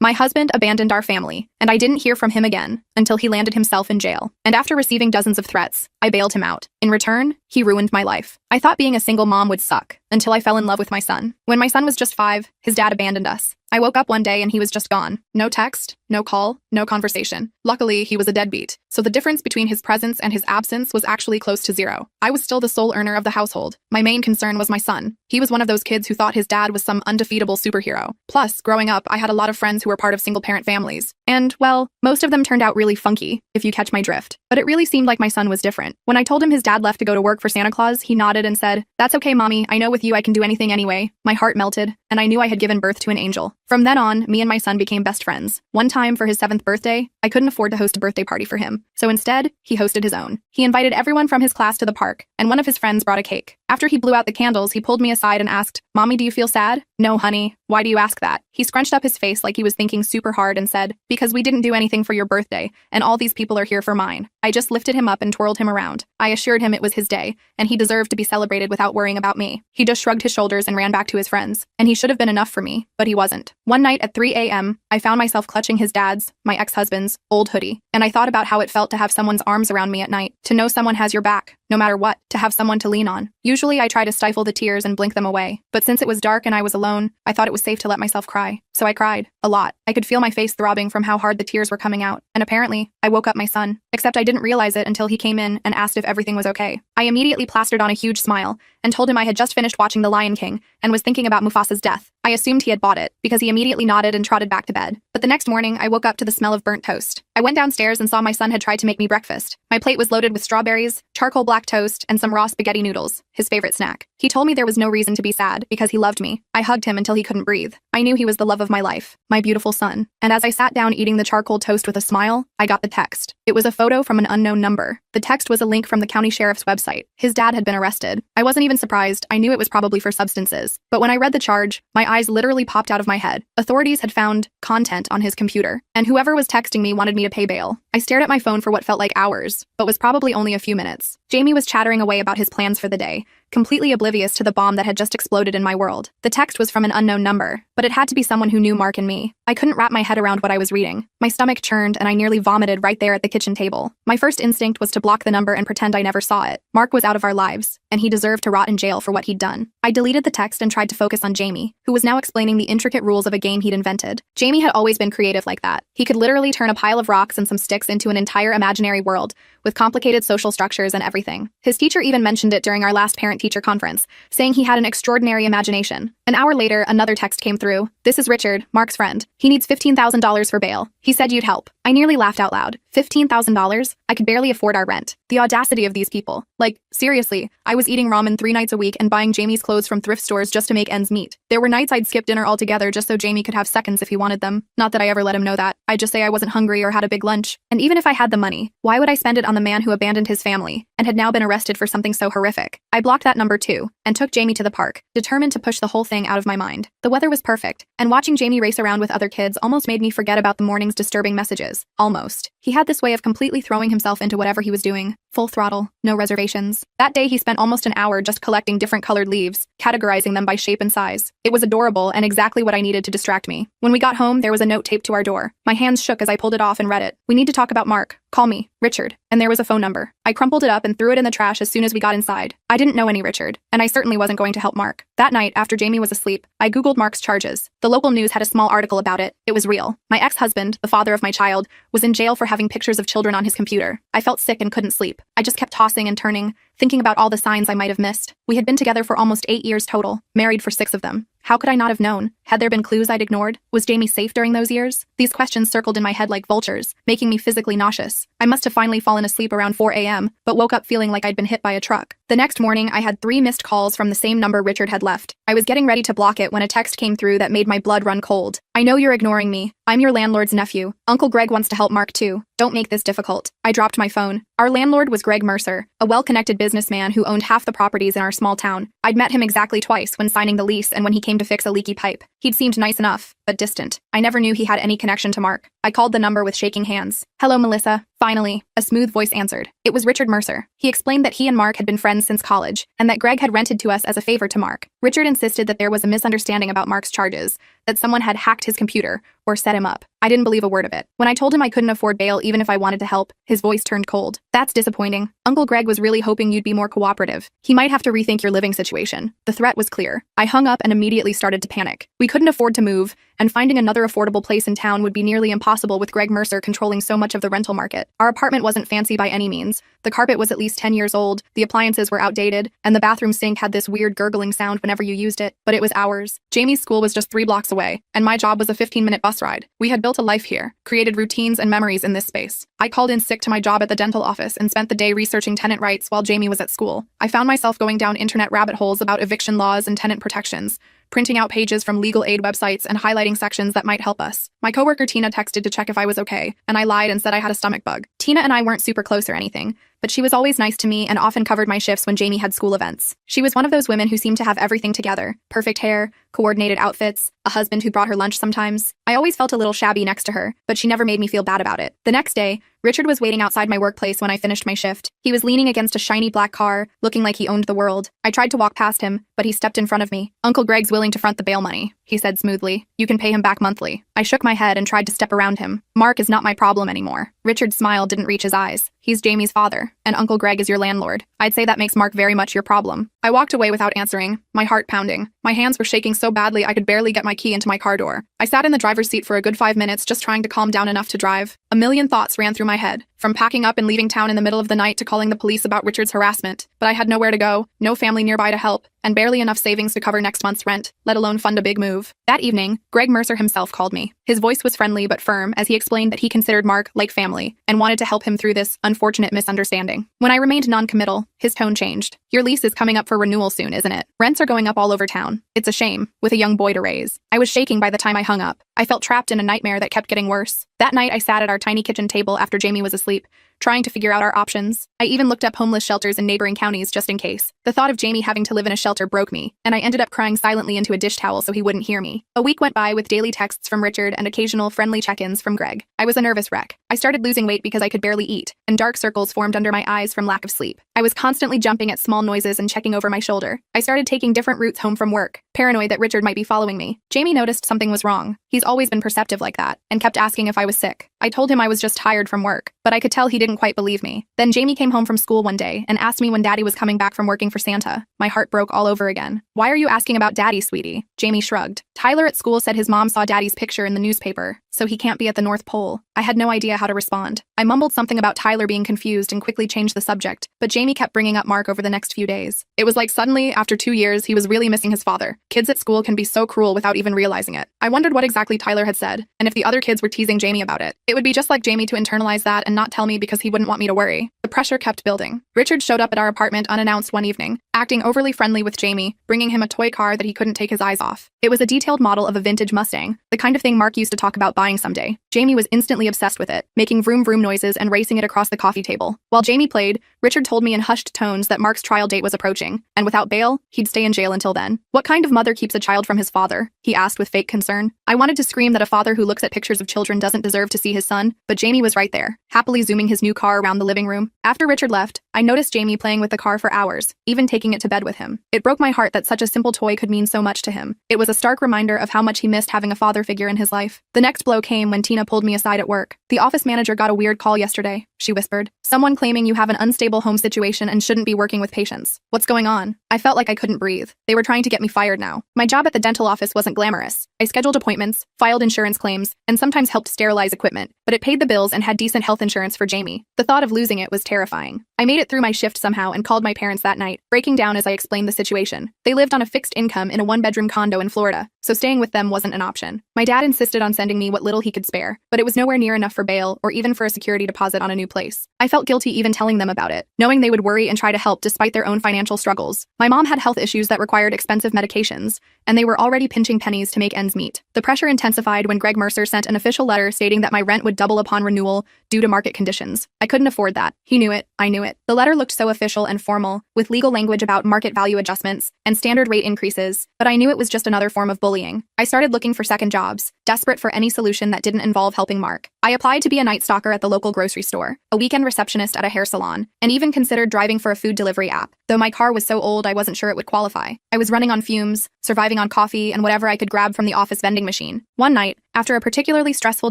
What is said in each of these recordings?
My husband abandoned our family, and I didn't hear from him again until he landed himself in jail. And after receiving dozens of threats, I bailed him out. In return, he ruined my life. I thought being a single mom would suck until I fell in love with my son. When my son was just 5, his dad abandoned us. I woke up one day and he was just gone. No text, no call, no conversation. Luckily, he was a deadbeat, so the difference between his presence and his absence was actually close to 0. I was still the sole earner of the household. My main concern was my son. He was one of those kids who thought his dad was some undefeatable superhero. Plus, growing up, I had a lot of friends who were part of single-parent families. And, well, most of them turned out really funky, if you catch my drift. But it really seemed like my son was different. When I told him his dad left to go to work for Santa Claus, he nodded and said, "That's okay, mommy. I know with you I can do anything anyway." My heart melted, and I knew I had given birth to an angel. From then on, me and my son became best friends. One time, for his 7th birthday, I couldn't afford to host a birthday party for him. So instead, he hosted his own. He invited everyone from his class to the park, and one of his friends brought a cake. After he blew out the candles, he pulled me aside and asked, "Mommy, do you feel sad?" "No, honey. Why do you ask that?" He scrunched up his face like he was thinking super hard and said, "Because we didn't do anything for your birthday, and all these people are here for mine." I just lifted him up and twirled him around. I assured him it was his day, and he deserved to be celebrated without worrying about me. He just shrugged his shoulders and ran back to his friends, and he should have been enough for me, but he wasn't. One night at 3 a.m., I found myself clutching his dad's, my ex-husband's, old hoodie, and I thought about how it felt to have someone's arms around me at night, to know someone has your back, no matter what, to have someone to lean on. Usually I try to stifle the tears and blink them away, but since it was dark and I was alone, I thought it was safe to let myself cry. So I cried. A lot. I could feel my face throbbing from how hard the tears were coming out, and apparently, I woke up my son. Except I didn't realize it until he came in and asked if everything was okay. I immediately plastered on a huge smile and told him I had just finished watching The Lion King and was thinking about Mufasa's death. I assumed he had bought it, because he immediately nodded and trotted back to bed. But the next morning, I woke up to the smell of burnt toast. I went downstairs and saw my son had tried to make me breakfast. My plate was loaded with strawberries, charcoal black toast, and some raw spaghetti noodles, his favorite snack. He told me there was no reason to be sad, because he loved me. I hugged him until he couldn't breathe. I knew he was the love of my life, my beautiful son. And as I sat down eating the charcoal toast with a smile, I got the text. It was a photo from an unknown number. The text was a link from the county sheriff's website. His dad had been arrested. I wasn't even surprised. I knew it was probably for substances. But when I read the charge, my eyes literally popped out of my head. Authorities had found content on his computer, and whoever was texting me wanted me to pay bail. I stared at my phone for what felt like hours, but was probably only a few minutes. Jamie was chattering away about his plans for the day, completely oblivious to the bomb that had just exploded in my world. The text was from an unknown number, but it had to be someone who knew Mark and me. I couldn't wrap my head around what I was reading. My stomach churned and I nearly vomited right there at the kitchen table. My first instinct was to block the number and pretend I never saw it. Mark was out of our lives, and he deserved to rot in jail for what he'd done. I deleted the text and tried to focus on Jamie, who was now explaining the intricate rules of a game he'd invented. Jamie had always been creative like that. He could literally turn a pile of rocks and some sticks into an entire imaginary world, with complicated social structures and everything. His teacher even mentioned it during our last parent-teacher conference, saying he had an extraordinary imagination. An hour later, another text came through. "This is Richard, Mark's friend. He needs $15,000 for bail. He said you'd help." I nearly laughed out loud. $15,000? I could barely afford our rent. The audacity of these people. Like, seriously, I was eating ramen 3 nights a week and buying Jamie's clothes from thrift stores just to make ends meet. There were nights I'd skip dinner altogether just so Jamie could have seconds if he wanted them. Not that I ever let him know that. I'd just say I wasn't hungry or had a big lunch. And even if I had the money, why would I spend it on the man who abandoned his family and had now been arrested for something so horrific? I blocked that number too, and took Jamie to the park, determined to push the whole thing out of my mind. The weather was perfect, and watching Jamie race around with other kids almost made me forget about the morning's disturbing messages. Almost. He had this way of completely throwing himself into whatever he was doing. Full throttle, no reservations. That day he spent almost an hour just collecting different colored leaves, categorizing them by shape and size. It was adorable and exactly what I needed to distract me. When we got home, there was a note taped to our door. My hands shook as I pulled it off and read it. "We need to talk about Mark. Call me, Richard." And there was a phone number. I crumpled it up and threw it in the trash as soon as we got inside. I didn't know any Richard, and I certainly wasn't going to help Mark. That night, after Jamie was asleep, I Googled Mark's charges. The local news had a small article about it. It was real. My ex-husband, the father of my child, was in jail for having pictures of children on his computer. I felt sick and couldn't sleep. I just kept tossing and turning, thinking about all the signs I might have missed. We had been together for almost 8 years total, married for 6 of them. How could I not have known? Had there been clues I'd ignored? Was Jamie safe during those years? These questions circled in my head like vultures, making me physically nauseous. I must have finally fallen asleep around 4 a.m., but woke up feeling like I'd been hit by a truck. The next morning, I had 3 missed calls from the same number Richard had left. I was getting ready to block it when a text came through that made my blood run cold. "I know you're ignoring me. I'm your landlord's nephew. Uncle Greg wants to help Mark too. Don't make this difficult." I dropped my phone. Our landlord was Greg Mercer, a well-connected businessman who owned half the properties in our small town. I'd met him exactly twice, when signing the lease and when he came to fix a leaky pipe. He'd seemed nice enough, but distant. I never knew he had any connection to Mark. I called the number with shaking hands. "Hello, Melissa." Finally, a smooth voice answered. It was Richard Mercer. He explained that he and Mark had been friends since college, and that Greg had rented to us as a favor to Mark. Richard insisted that there was a misunderstanding about Mark's charges, that someone had hacked his computer or set him up. I didn't believe a word of it. When I told him I couldn't afford bail even if I wanted to help, his voice turned cold. That's disappointing. Uncle Greg was really hoping you'd be more cooperative. He might have to rethink your living situation. The threat was clear. I hung up and immediately started to panic. We couldn't afford to move, and finding another affordable place in town would be nearly impossible with Greg Mercer controlling so much of the rental market. Our apartment wasn't fancy by any means. The carpet was at least 10 years old, the appliances were outdated, and the bathroom sink had this weird gurgling sound whenever you used it, but it was ours. Jamie's school was just 3 blocks away, and my job was a 15-minute bus ride. We had built a life here, created routines and memories in this space. I called in sick to my job at the dental office and spent the day researching tenant rights while Jamie was at school. I found myself going down internet rabbit holes about eviction laws and tenant protections, printing out pages from legal aid websites and highlighting sections that might help us. My coworker Tina texted to check if I was okay, and I lied and said I had a stomach bug. Tina and I weren't super close or anything, but she was always nice to me and often covered my shifts when Jamie had school events. She was one of those women who seemed to have everything together: perfect hair, coordinated outfits, a husband who brought her lunch sometimes. I always felt a little shabby next to her, but she never made me feel bad about it. The next day, Richard was waiting outside my workplace when I finished my shift. He was leaning against a shiny black car, looking like he owned the world. I tried to walk past him, but he stepped in front of me. "Uncle Greg's willing to front the bail money," he said smoothly. "You can pay him back monthly." I shook my head and tried to step around him. "Mark is not my problem anymore." Richard's smile didn't reach his eyes. "He's Jamie's father, and Uncle Greg is your landlord. I'd say that makes Mark very much your problem." I walked away without answering, my heart pounding. My hands were shaking so badly I could barely get my key into my car door. I sat in the driver's seat for a good 5 minutes just trying to calm down enough to drive. A million thoughts ran through my head, from packing up and leaving town in the middle of the night to calling the police about Richard's harassment. But I had nowhere to go, no family nearby to help, and barely enough savings to cover next month's rent, let alone fund a big move. That evening, Greg Mercer himself called me. His voice was friendly but firm as he explained that he considered Mark like family and wanted to help him through this unfortunate misunderstanding. When I remained non-committal, his tone changed. "Your lease is coming up for renewal soon, isn't it? Rents are going up all over town. It's a shame, with a young boy to raise." I was shaking by the time I hung up. I felt trapped in a nightmare that kept getting worse. That night, I sat at our tiny kitchen table after Jamie was asleep, trying to figure out our options. I even looked up homeless shelters in neighboring counties just in case. The thought of Jamie having to live in a shelter broke me, and I ended up crying silently into a dish towel so he wouldn't hear me. A week went by with daily texts from Richard and occasional friendly check-ins from Greg. I was a nervous wreck. I started losing weight because I could barely eat, and dark circles formed under my eyes from lack of sleep. I was constantly jumping at small noises and checking over my shoulder. I started taking different routes home from work, paranoid that Richard might be following me. Jamie noticed something was wrong. He's always been perceptive like that, and kept asking if I was sick. I told him I was just tired from work, but I could tell he didn't quite believe me. Then Jamie came home from school one day and asked me when Daddy was coming back from working for Santa. My heart broke all over again. "Why are you asking about Daddy, sweetie?" Jamie shrugged. "Tyler at school said his mom saw Daddy's picture in the newspaper, so he can't be at the North Pole." I had no idea how to respond. I mumbled something about Tyler being confused and quickly changed the subject, but Jamie kept bringing up Mark over the next few days. It was like suddenly, after 2 years, he was really missing his father. Kids at school can be so cruel without even realizing it. I wondered what exactly Tyler had said, and if the other kids were teasing Jamie about it. It would be just like Jamie to internalize that and not tell me because he wouldn't want me to worry. The pressure kept building. Richard showed up at our apartment unannounced one evening, acting overly friendly with Jamie, bringing him a toy car that he couldn't take his eyes off. It was a detailed model of a vintage Mustang, the kind of thing Mark used to talk about buying someday. Jamie was instantly obsessed with it, making vroom vroom noises and racing it across the coffee table. While Jamie played, Richard told me in hushed tones that Mark's trial date was approaching, and without bail, he'd stay in jail until then. "What kind of mother keeps a child from his father?" he asked with fake concern. I wanted to scream that a father who looks at pictures of children doesn't deserve to see his son, but Jamie was right there, happily zooming his new car around the living room. After Richard left, I noticed Jamie playing with the car for hours, even taking it to bed with him. It broke my heart that such a simple toy could mean so much to him. It was a stark reminder of how much he missed having a father figure in his life. The next blow came when Tina pulled me aside at work. "The office manager got a weird call yesterday," she whispered. "Someone claiming you have an unstable home situation and shouldn't be working with patients. What's going on?" I felt like I couldn't breathe. They were trying to get me fired now. My job at the dental office wasn't glamorous. I scheduled appointments, filed insurance claims, and sometimes helped sterilize equipment, but it paid the bills and had decent health insurance for Jamie. The thought of losing it was terrifying. I made it through my shift somehow and called my parents that night, breaking down as I explained the situation. They lived on a fixed income in a one-bedroom condo in Florida, so staying with them wasn't an option. My dad insisted on sending me what little he could spare, but it was nowhere near enough for bail or even for a security deposit on a new place. I felt guilty even telling them about it, knowing they would worry and try to help despite their own financial struggles. My mom had health issues that required expensive medications, and they were already pinching pennies to make ends meet. The pressure intensified when Greg Mercer sent an official letter stating that my rent would double upon renewal due to market conditions. I couldn't afford that. He knew it. I knew it. The letter looked so official and formal, with legal language about market value adjustments and standard rate increases, but I knew it was just another form of bullying. I started looking for second jobs, desperate for any solution that didn't involve helping Mark. I applied to be a night stalker at the local grocery store, a weekend receptionist at a hair salon, and even considered driving for a food delivery app, though my car was so old I wasn't sure it would qualify. I was running on fumes, surviving on coffee and whatever I could grab from the office vending machine. One night, after a particularly stressful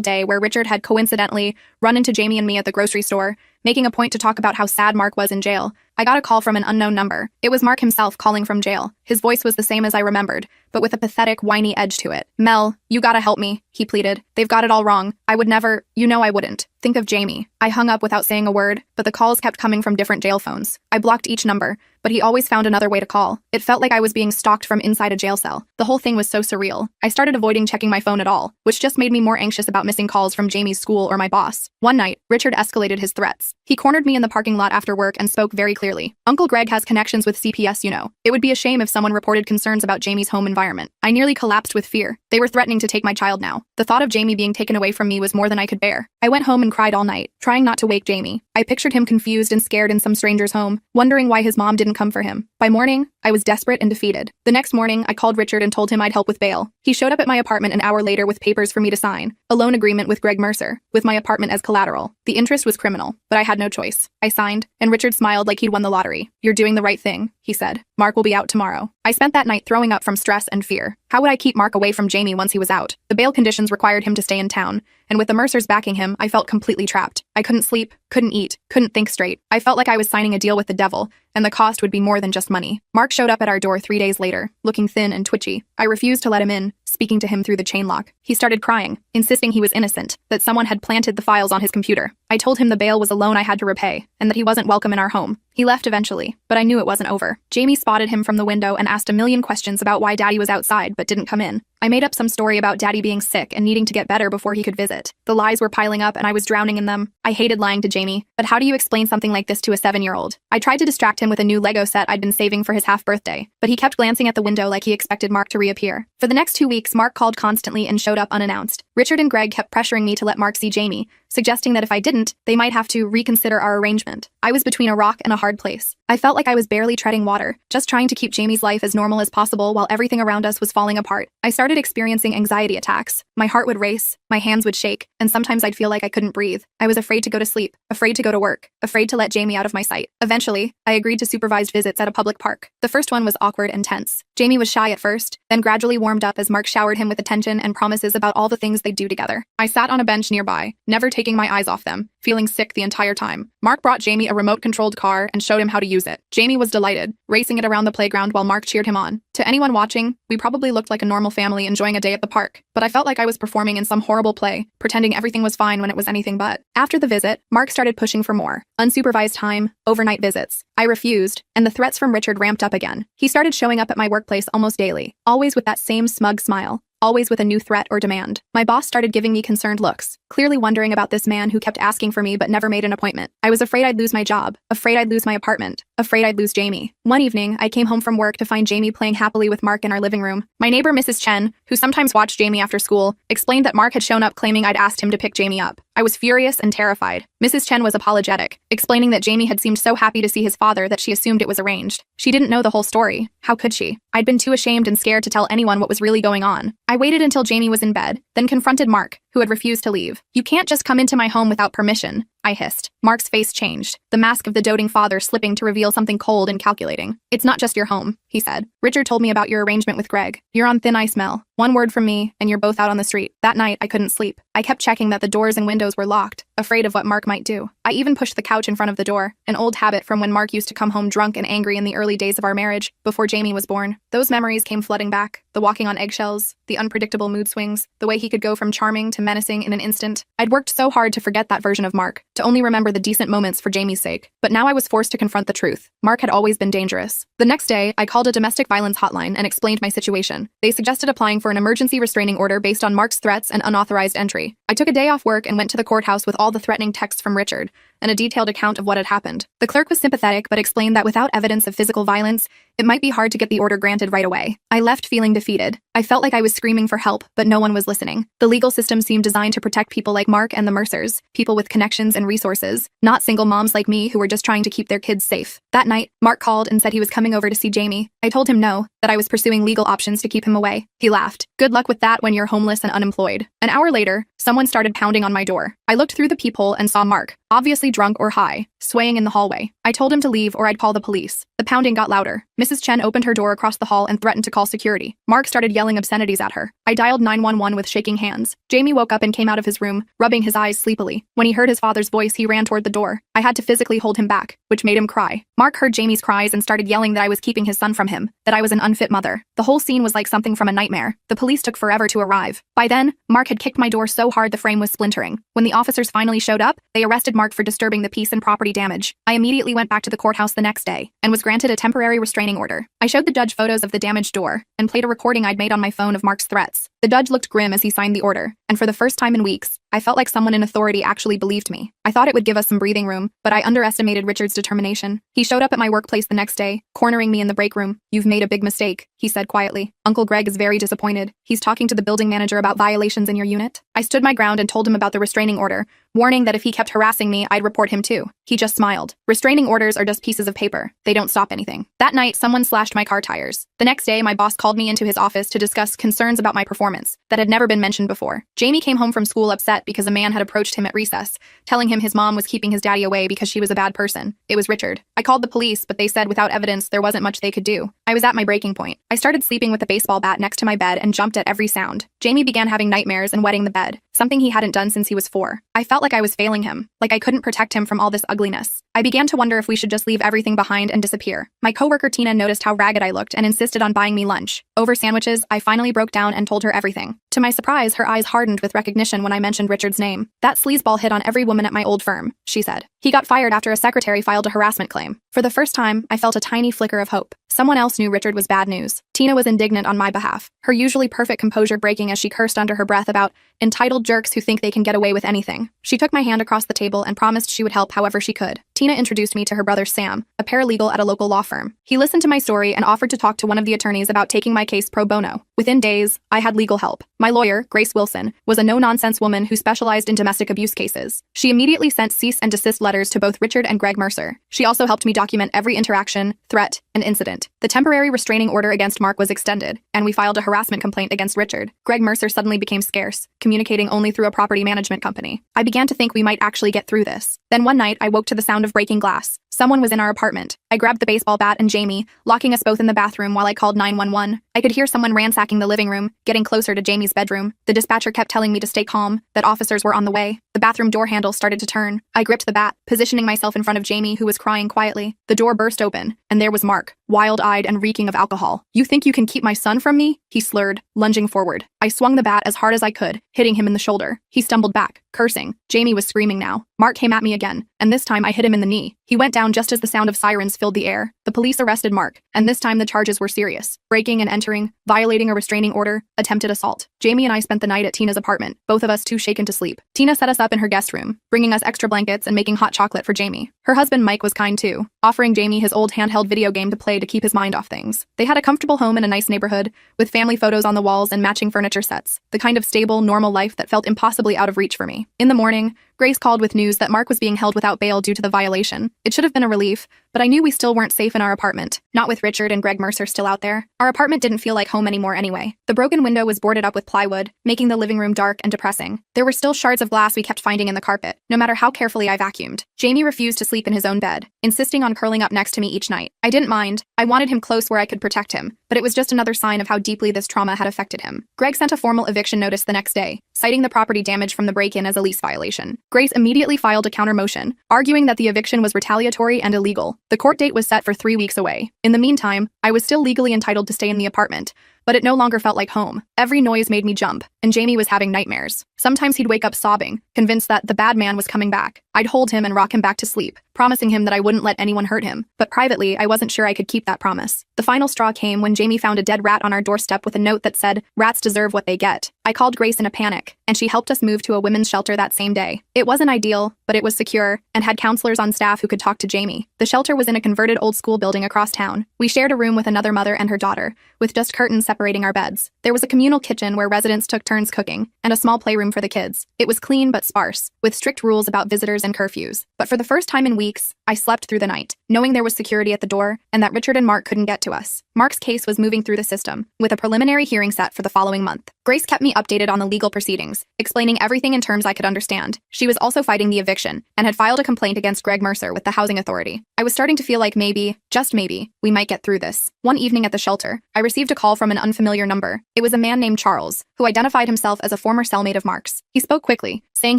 day where Richard had coincidentally run into Jamie and me at the grocery store, making a point to talk about how sad Mark was in jail, I got a call from an unknown number. It was Mark himself calling from jail. His voice was the same as I remembered, but with a pathetic, whiny edge to it. "Mel, you gotta help me," he pleaded. "They've got it all wrong. I would never, I wouldn't. Think of Jamie." I hung up without saying a word, but the calls kept coming from different jail phones. I blocked each number, but he always found another way to call. It felt like I was being stalked from inside a jail cell. The whole thing was so surreal. I started avoiding checking my phone at all, which just made me more anxious about missing calls from Jamie's school or my boss. One night, Richard escalated his threats. He cornered me in the parking lot after work and spoke very clearly. "Uncle Greg has connections with CPS, you know. It would be a shame if someone reported concerns about Jamie's home environment." I nearly collapsed with fear. They were threatening to take my child now. The thought of Jamie being taken away from me was more than I could bear. I went home and cried all night, trying not to wake Jamie. I pictured him confused and scared in some stranger's home, wondering why his mom didn't come for him. By morning, I was desperate and defeated. The next morning, I called Richard and told him I'd help with bail. He showed up at my apartment an hour later with papers for me to sign, a loan agreement with Greg Mercer, with my apartment as collateral. The interest was criminal, but I had no choice. I signed, and Richard smiled like he'd won the lottery. "You're doing the right thing," he said. "Mark will be out tomorrow." I spent that night throwing up from stress and fear. How would I keep Mark away from Jamie once he was out? The bail conditions required him to stay in town, and with the Mercers backing him, I felt completely trapped. I couldn't sleep, couldn't eat, couldn't think straight. I felt like I was signing a deal with the devil, and the cost would be more than just money. Mark showed up at our door 3 days later, looking thin and twitchy. I refused to let him in, speaking to him through the chain lock. He started crying, insisting he was innocent, that someone had planted the files on his computer. I told him the bail was a loan I had to repay, and that he wasn't welcome in our home. He left eventually, but I knew it wasn't over. Jamie spotted him from the window and asked a million questions about why Daddy was outside but didn't come in. I made up some story about Daddy being sick and needing to get better before he could visit. The lies were piling up and I was drowning in them. I hated lying to Jamie, but how do you explain something like this to a 7-year-old? I tried to distract him with a new Lego set I'd been saving for his half-birthday, but he kept glancing at the window like he expected Mark to reappear. For the next 2 weeks, Mark called constantly and showed up unannounced. Richard and Greg kept pressuring me to let Mark see Jamie, suggesting that if I didn't, they might have to reconsider our arrangement. I was between a rock and a hard place. I felt like I was barely treading water, just trying to keep Jamie's life as normal as possible while everything around us was falling apart. I started experiencing anxiety attacks. My heart would race, my hands would shake, and sometimes I'd feel like I couldn't breathe. I was afraid to go to sleep, afraid to go to work, afraid to let Jamie out of my sight. Eventually, I agreed to supervised visits at a public park. The first one was awkward and tense. Jamie was shy at first, then gradually warmed up as Mark showered him with attention and promises about all the things they'd do together. I sat on a bench nearby, never taking my eyes off them, feeling sick the entire time. Mark brought Jamie a remote-controlled car and showed him how to use it. Jamie was delighted, racing it around the playground while Mark cheered him on. To anyone watching, we probably looked like a normal family enjoying a day at the park, but I felt like I was performing in some horrible play, pretending everything was fine when it was anything but. After the visit, Mark started pushing for more. Unsupervised time, overnight visits. I refused, and the threats from Richard ramped up again. He started showing up at my workplace almost daily, always with that same smug smile, always with a new threat or demand. My boss started giving me concerned looks, clearly wondering about this man who kept asking for me but never made an appointment. I was afraid I'd lose my job, afraid I'd lose my apartment, afraid I'd lose Jamie. One evening, I came home from work to find Jamie playing happily with Mark in our living room. My neighbor, Mrs. Chen, who sometimes watched Jamie after school, explained that Mark had shown up claiming I'd asked him to pick Jamie up. I was furious and terrified. Mrs. Chen was apologetic, explaining that Jamie had seemed so happy to see his father that she assumed it was arranged. She didn't know the whole story. How could she? I'd been too ashamed and scared to tell anyone what was really going on. I waited until Jamie was in bed, then confronted Mark, who had refused to leave. "You can't just come into my home without permission," I hissed. Mark's face changed, the mask of the doting father slipping to reveal something cold and calculating. "It's not just your home," he said. "Richard told me about your arrangement with Greg. You're on thin ice, Mel. One word from me, and you're both out on the street." That night, I couldn't sleep. I kept checking that the doors and windows were locked, afraid of what Mark might do. I even pushed the couch in front of the door, an old habit from when Mark used to come home drunk and angry in the early days of our marriage, before Jamie was born. Those memories came flooding back. The walking on eggshells, the unpredictable mood swings, the way he could go from charming to menacing in an instant. I'd worked so hard to forget that version of Mark, to only remember the decent moments for Jamie's sake. But now I was forced to confront the truth. Mark had always been dangerous. The next day, I called a domestic violence hotline and explained my situation. They suggested applying for an emergency restraining order based on Mark's threats and unauthorized entry. I took a day off work and went to the courthouse with all the threatening texts from Richard, and a detailed account of what had happened. The clerk was sympathetic but explained that without evidence of physical violence, it might be hard to get the order granted right away. I left feeling defeated. I felt like I was screaming for help, but no one was listening. The legal system seemed designed to protect people like Mark and the Mercers, people with connections and resources, not single moms like me who were just trying to keep their kids safe. That night, Mark called and said he was coming over to see Jamie. I told him no, that I was pursuing legal options to keep him away. He laughed. Good luck with that when you're homeless and unemployed. An hour later, someone started pounding on my door. I looked through the peephole and saw Mark, obviously drunk or high, swaying in the hallway. I told him to leave or I'd call the police. The pounding got louder. Mrs. Chen opened her door across the hall and threatened to call security. Mark started yelling obscenities at her. I dialed 911 with shaking hands. Jamie woke up and came out of his room, rubbing his eyes sleepily. When he heard his father's voice, he ran toward the door. I had to physically hold him back, which made him cry. Mark heard Jamie's cries and started yelling that I was keeping his son from him, that I was an unfit mother. The whole scene was like something from a nightmare. The police took forever to arrive. By then, Mark had kicked my door so hard the frame was splintering. When the officers finally showed up, they arrested Mark for disturbing the peace and property damage. I immediately went back to the courthouse the next day and was granted a temporary restraining order. I showed the judge photos of the damaged door and played a recording I'd made on my phone of Mark's threats. The judge looked grim as he signed the order, and for the first time in weeks, I felt like someone in authority actually believed me. I thought it would give us some breathing room, but I underestimated Richard's determination. He showed up at my workplace the next day, cornering me in the break room. "You've made a big mistake," he said quietly. "Uncle Greg is very disappointed. He's talking to the building manager about violations in your unit." I stood my ground and told him about the restraining order, warning that if he kept harassing me, I'd report him too. He just smiled. Restraining orders are just pieces of paper. They don't stop anything. That night, someone slashed my car tires. The next day, my boss called me into his office to discuss concerns about my performance that had never been mentioned before. Jamie came home from school upset because a man had approached him at recess, telling him his mom was keeping his daddy away because she was a bad person. It was Richard. I called the police, but they said without evidence, there wasn't much they could do. I was at my breaking point. I started sleeping with a baseball bat next to my bed and jumped at every sound. Jamie began having nightmares and wetting the bed, something he hadn't done since he was 4. I felt like I was failing him, like I couldn't protect him from all this ugliness. I began to wonder if we should just leave everything behind and disappear. My coworker Tina noticed how ragged I looked and insisted on buying me lunch. Over sandwiches, I finally broke down and told her everything. To my surprise, her eyes hardened with recognition when I mentioned Richard's name. "That sleazeball hit on every woman at my old firm," she said. "He got fired after a secretary filed a harassment claim." For the first time, I felt a tiny flicker of hope. Someone else knew Richard was bad news. Tina was indignant on my behalf, her usually perfect composure breaking as she cursed under her breath about entitled jerks who think they can get away with anything. She took my hand across the table and promised she would help however she could. Tina introduced me to her brother Sam, a paralegal at a local law firm. He listened to my story and offered to talk to one of the attorneys about taking my case pro bono. Within days, I had legal help. My lawyer, Grace Wilson, was a no-nonsense woman who specialized in domestic abuse cases. She immediately sent cease and desist letters to both Richard and Greg Mercer. She also helped me document every interaction, threat, and incident. The temporary restraining order against Mark was extended, and we filed a harassment complaint against Richard. Greg Mercer suddenly became scarce, communicating only through a property management company. I began to think we might actually get through this. Then one night, I woke to the sound of breaking glass. Someone was in our apartment. I grabbed the baseball bat and Jamie, locking us both in the bathroom while I called 911. I could hear someone ransacking the living room, getting closer to Jamie's bedroom. The dispatcher kept telling me to stay calm, that officers were on the way. The bathroom door handle started to turn. I gripped the bat, positioning myself in front of Jamie, who was crying quietly. The door burst open, and there was Mark, wild-eyed and reeking of alcohol. "You think you can keep my son from me?" he slurred, lunging forward. I swung the bat as hard as I could, hitting him in the shoulder. He stumbled back, cursing. Jamie was screaming now. Mark came at me again, and this time I hit him in the knee. He went down just as the sound of sirens filled the air. The police arrested Mark, and this time the charges were serious: breaking and entering, violating a restraining order, attempted assault. Jamie and I spent the night at Tina's apartment, both of us too shaken to sleep. Tina set us up in her guest room, bringing us extra blankets and making hot chocolate for Jamie. Her husband Mike was kind too, offering Jamie his old handheld video game to play to keep his mind off things. They had a comfortable home in a nice neighborhood, with family photos on the walls and matching furniture sets, the kind of stable, normal life that felt impossibly out of reach for me. In the morning, Grace called with news that Mark was being held without bail due to the violation. It should have been a relief, but I knew we still weren't safe in our apartment, not with Richard and Greg Mercer still out there. Our apartment didn't feel like home anymore anyway. The broken window was boarded up with plywood, making the living room dark and depressing. There were still shards of glass we kept finding in the carpet, no matter how carefully I vacuumed. Jamie refused to sleep in his own bed, insisting on curling up next to me each night. I didn't mind. I wanted him close where I could protect him, but it was just another sign of how deeply this trauma had affected him. Greg sent a formal eviction notice the next day, citing the property damage from the break-in as a lease violation. Grace immediately filed a counter-motion, arguing that the eviction was retaliatory and illegal. The court date was set for 3 weeks away. In the meantime, I was still legally entitled to stay in the apartment, but it no longer felt like home. Every noise made me jump, and Jamie was having nightmares. Sometimes he'd wake up sobbing, convinced that the bad man was coming back. I'd hold him and rock him back to sleep, promising him that I wouldn't let anyone hurt him. But privately, I wasn't sure I could keep that promise. The final straw came when Jamie found a dead rat on our doorstep with a note that said, "Rats deserve what they get." I called Grace in a panic, and she helped us move to a women's shelter that same day. It wasn't ideal, but it was secure, and had counselors on staff who could talk to Jamie. The shelter was in a converted old school building across town. We shared a room with another mother and her daughter, with just curtains separating our beds. There was a communal kitchen where residents took turns cooking, and a small playroom for the kids. It was clean but sparse, with strict rules about visitors and curfews. But for the first time in weeks, I slept through the night, knowing there was security at the door, and that Richard and Mark couldn't get to us. Mark's case was moving through the system, with a preliminary hearing set for the following month. Grace kept me updated on the legal proceedings, explaining everything in terms I could understand. She was also fighting the eviction, and had filed a complaint against Greg Mercer with the housing authority. I was starting to feel like maybe, just maybe, we might get through this. One evening at the shelter, I received a call from an unfamiliar number. It was a man named Charles, who identified himself as a former cellmate of Mark's. He spoke quickly, saying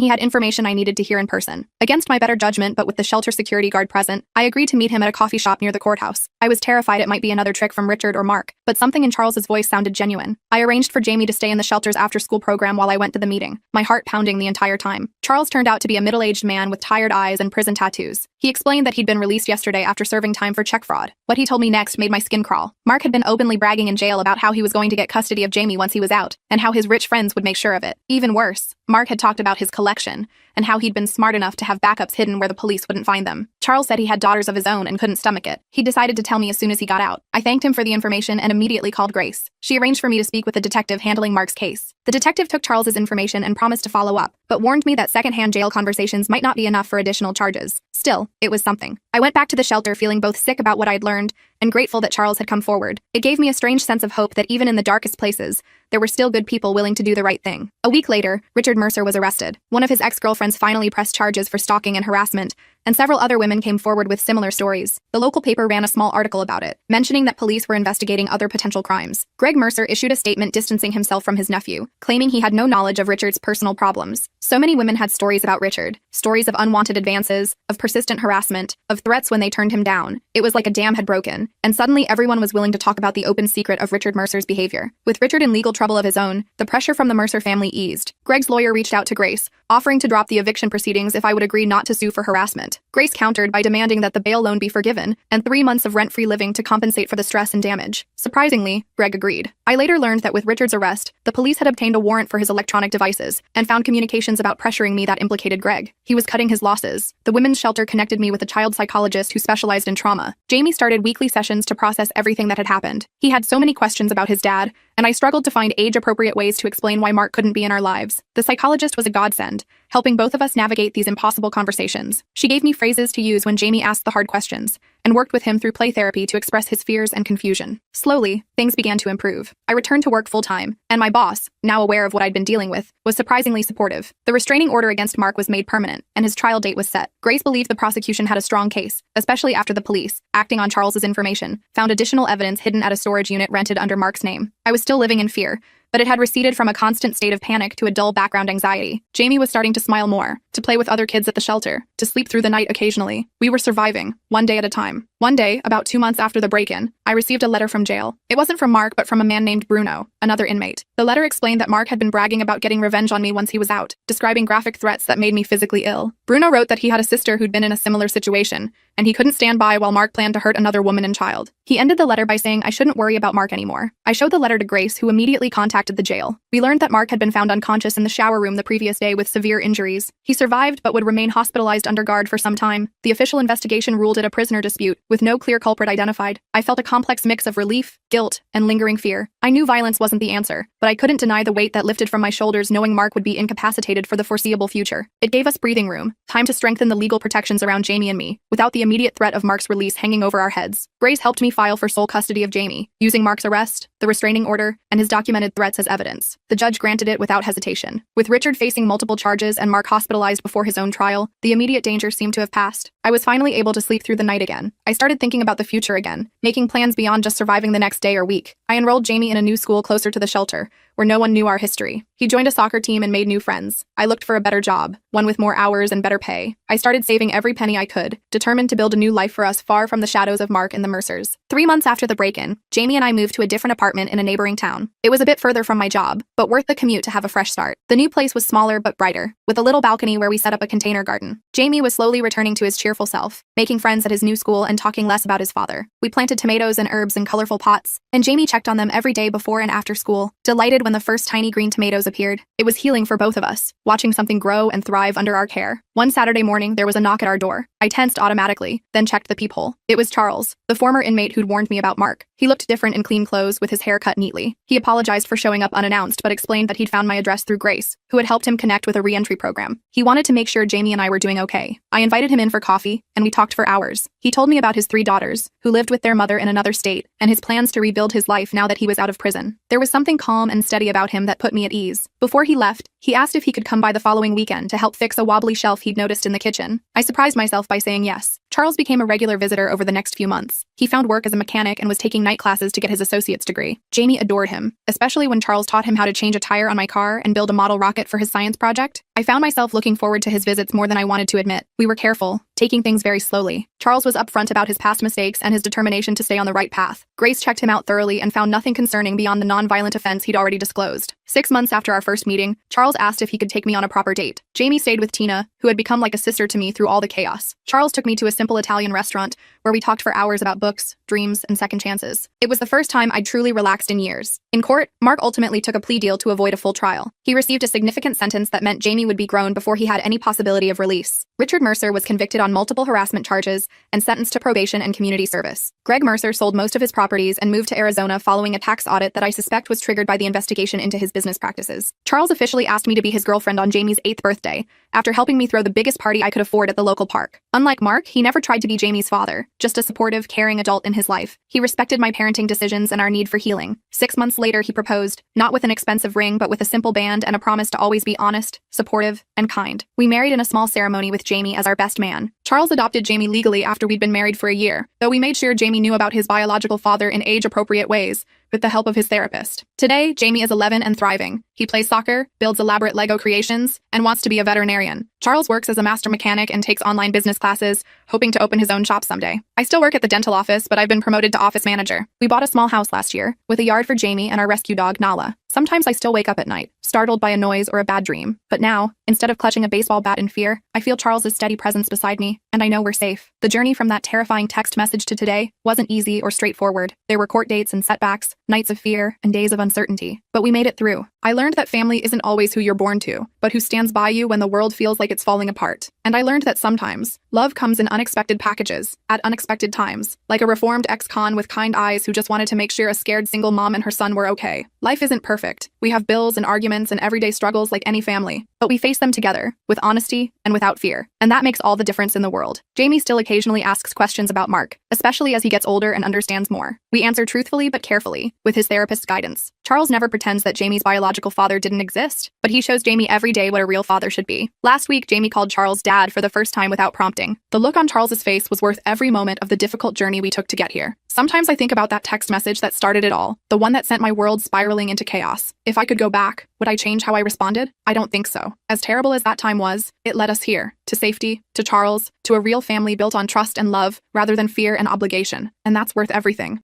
he had information I needed to hear in person. Against my better judgment, but with the shelter security guard present, I agreed to meet him at a coffee shop near the courthouse. I was terrified it might be another trick from Richard or Mark, but something in Charles's voice sounded genuine. I arranged for Jamie to stay in the shelter's after-school program while I went to the meeting, my heart pounding the entire time. Charles turned out to be a middle-aged man with tired eyes and prison tattoos. He explained that he'd been released yesterday after serving time for check fraud. What he told me next made my skin crawl. Mark had been openly bragging in jail about how he was going to get custody of Jamie once he was out, and how his rich friends would make sure of it. Even worse, Mark had talked about his collection, and how he'd been smart enough to have backups hidden where the police wouldn't find them. Charles said he had daughters of his own and couldn't stomach it. He decided to tell me as soon as he got out. I thanked him for the information and immediately called Grace. She arranged for me to speak with the detective handling Mark's case. The detective took Charles's information and promised to follow up, but warned me that secondhand jail conversations might not be enough for additional charges. Still, it was something. I went back to the shelter feeling both sick about what I'd learned and grateful that Charles had come forward. It gave me a strange sense of hope that even in the darkest places, there were still good people willing to do the right thing. A week later, Richard Mercer was arrested. One of his ex-girlfriends finally pressed charges for stalking and harassment, and several other women came forward with similar stories. The local paper ran a small article about it, mentioning that police were investigating other potential crimes. Greg Mercer issued a statement distancing himself from his nephew, claiming he had no knowledge of Richard's personal problems. So many women had stories about Richard, stories of unwanted advances, of persistent harassment, of threats when they turned him down. It was like a dam had broken, and suddenly everyone was willing to talk about the open secret of Richard Mercer's behavior. With Richard in legal trouble of his own, the pressure from the Mercer family eased. Greg's lawyer reached out to Grace, offering to drop the eviction proceedings if I would agree not to sue for harassment. Grace countered by demanding that the bail loan be forgiven, and 3 months of rent-free living to compensate for the stress and damage. Surprisingly, Greg agreed. I later learned that with Richard's arrest, the police had obtained a warrant for his electronic devices, and found communications about pressuring me that implicated Greg. He was cutting his losses. The women's shelter connected me with a child psychologist who specialized in trauma. Jamie started weekly sessions to process everything that had happened. He had so many questions about his dad, and I struggled to find age-appropriate ways to explain why Mark couldn't be in our lives. The psychologist was a godsend, helping both of us navigate these impossible conversations. She gave me phrases to use when Jamie asked the hard questions, and worked with him through play therapy to express his fears and confusion. Slowly, things began to improve. I returned to work full-time, and my boss, now aware of what I'd been dealing with, was surprisingly supportive. The restraining order against Mark was made permanent, and his trial date was set. Grace believed the prosecution had a strong case, especially after the police, acting on Charles's information, found additional evidence hidden at a storage unit rented under Mark's name. I was still living in fear, but it had receded from a constant state of panic to a dull background anxiety. Jamie was starting to smile more, to play with other kids at the shelter, to sleep through the night occasionally. We were surviving, one day at a time. One day, about 2 months after the break-in, I received a letter from jail. It wasn't from Mark, but from a man named Bruno, another inmate. The letter explained that Mark had been bragging about getting revenge on me once he was out, describing graphic threats that made me physically ill. Bruno wrote that he had a sister who'd been in a similar situation, and he couldn't stand by while Mark planned to hurt another woman and child. He ended the letter by saying I shouldn't worry about Mark anymore. I showed the letter to Grace, who immediately contacted the jail. We learned that Mark had been found unconscious in the shower room the previous day with severe injuries. He survived but would remain hospitalized under guard for some time. The official investigation ruled it a prisoner dispute, with no clear culprit identified. I felt a complex mix of relief, guilt, and lingering fear. I knew violence wasn't the answer, but I couldn't deny the weight that lifted from my shoulders knowing Mark would be incapacitated for the foreseeable future. It gave us breathing room, time to strengthen the legal protections around Jamie and me, without the immediate threat of Mark's release hanging over our heads. Grace helped me file for sole custody of Jamie, using Mark's arrest, the restraining order, and his documented threats as evidence. The judge granted it without hesitation. With Richard facing multiple charges and Mark hospitalized before his own trial, the immediate danger seemed to have passed. I was finally able to sleep through the night again. I started thinking about the future again, making plans beyond just surviving the next day or week. I enrolled Jamie in a new school closer to the shelter, where no one knew our history. He joined a soccer team and made new friends. I looked for a better job, one with more hours and better pay. I started saving every penny I could, determined to build a new life for us far from the shadows of Mark and the Mercers. 3 months after the break-in, Jamie and I moved to a different apartment in a neighboring town. It was a bit further from my job, but worth the commute to have a fresh start. The new place was smaller but brighter, with a little balcony where we set up a container garden. Jamie was slowly returning to his cheerful self, making friends at his new school and talking less about his father. We planted tomatoes and herbs in colorful pots, and Jamie checked on them every day before and after school, delighted when the first tiny green tomatoes appeared. It was healing for both of us, watching something grow and thrive under our care. One Saturday morning, there was a knock at our door. I tensed automatically, then checked the peephole. It was Charles, the former inmate who'd warned me about Mark. He looked different in clean clothes with his hair cut neatly. He apologized for showing up unannounced but explained that he'd found my address through Grace, who had helped him connect with a re-entry program. He wanted to make sure Jamie and I were doing okay. I invited him in for coffee, and we talked for hours. He told me about his 3 daughters, who lived with their mother in another state, and his plans to rebuild his life now that he was out of prison. There was something calm and steady about him that put me at ease. Before he left, he asked if he could come by the following weekend to help fix a wobbly shelf he'd noticed in the kitchen. I surprised myself by saying yes. Charles became a regular visitor over the next few months. He found work as a mechanic and was taking night classes to get his associate's degree. Jamie adored him, especially when Charles taught him how to change a tire on my car and build a model rocket for his science project. I found myself looking forward to his visits more than I wanted to admit. We were careful, taking things very slowly. Charles was upfront about his past mistakes and his determination to stay on the right path. Grace checked him out thoroughly and found nothing concerning beyond the non-violent offense he'd already disclosed. 6 months after our first meeting, Charles asked if he could take me on a proper date. Jamie stayed with Tina, who had become like a sister to me through all the chaos. Charles took me to a simple Italian restaurant where we talked for hours about books, dreams, and second chances. It was the first time I'd truly relaxed in years. In court, Mark ultimately took a plea deal to avoid a full trial. He received a significant sentence that meant Jamie would be grown before he had any possibility of release. Richard Mercer was convicted on multiple harassment charges and sentenced to probation and community service. Greg Mercer sold most of his properties and moved to Arizona following a tax audit that I suspect was triggered by the investigation into his business practices. Charles officially asked me to be his girlfriend on Jamie's 8th birthday, after helping me throw the biggest party I could afford at the local park. Unlike Mark, he never tried to be Jamie's father, just a supportive, caring adult in his life. He respected my parenting decisions and our need for healing. 6 months later, he proposed, not with an expensive ring, but with a simple band and a promise to always be honest, supportive, and kind. We married in a small ceremony with Jamie as our best man. Charles adopted Jamie legally after we'd been married for a year, though we made sure Jamie knew about his biological father in age-appropriate ways, with the help of his therapist. Today, Jamie is 11 and thriving. He plays soccer, builds elaborate Lego creations, and wants to be a veterinarian. Charles works as a master mechanic and takes online business classes, hoping to open his own shop someday. I still work at the dental office, but I've been promoted to office manager. We bought a small house last year, with a yard for Jamie and our rescue dog, Nala. Sometimes I still wake up at night, startled by a noise or a bad dream. But now, instead of clutching a baseball bat in fear, I feel Charles's steady presence beside me, and I know we're safe. The journey from that terrifying text message to today wasn't easy or straightforward. There were court dates and setbacks, nights of fear, and days of uncertainty. But we made it through. I learned that family isn't always who you're born to, but who stands by you when the world feels like it's falling apart. And I learned that sometimes, love comes in unexpected packages, at unexpected times, like a reformed ex-con with kind eyes who just wanted to make sure a scared single mom and her son were okay. Life isn't perfect. We have bills and arguments and everyday struggles like any family, but we face them together, with honesty and without fear. And that makes all the difference in the world. Jamie still occasionally asks questions about Mark, especially as he gets older and understands more. We answer truthfully but carefully, with his therapist's guidance. Charles never pretends that Jamie's biological father didn't exist, but he shows Jamie every day what a real father should be. Last week, Jamie called Charles dad for the first time without prompting. The look on Charles's face was worth every moment of the difficult journey we took to get here. Sometimes I think about that text message that started it all, the one that sent my world spiraling into chaos. If I could go back, would I change how I responded? I don't think so. As terrible as that time was, it led us here, to safety, to Charles, to a real family built on trust and love, rather than fear and obligation. And that's worth everything.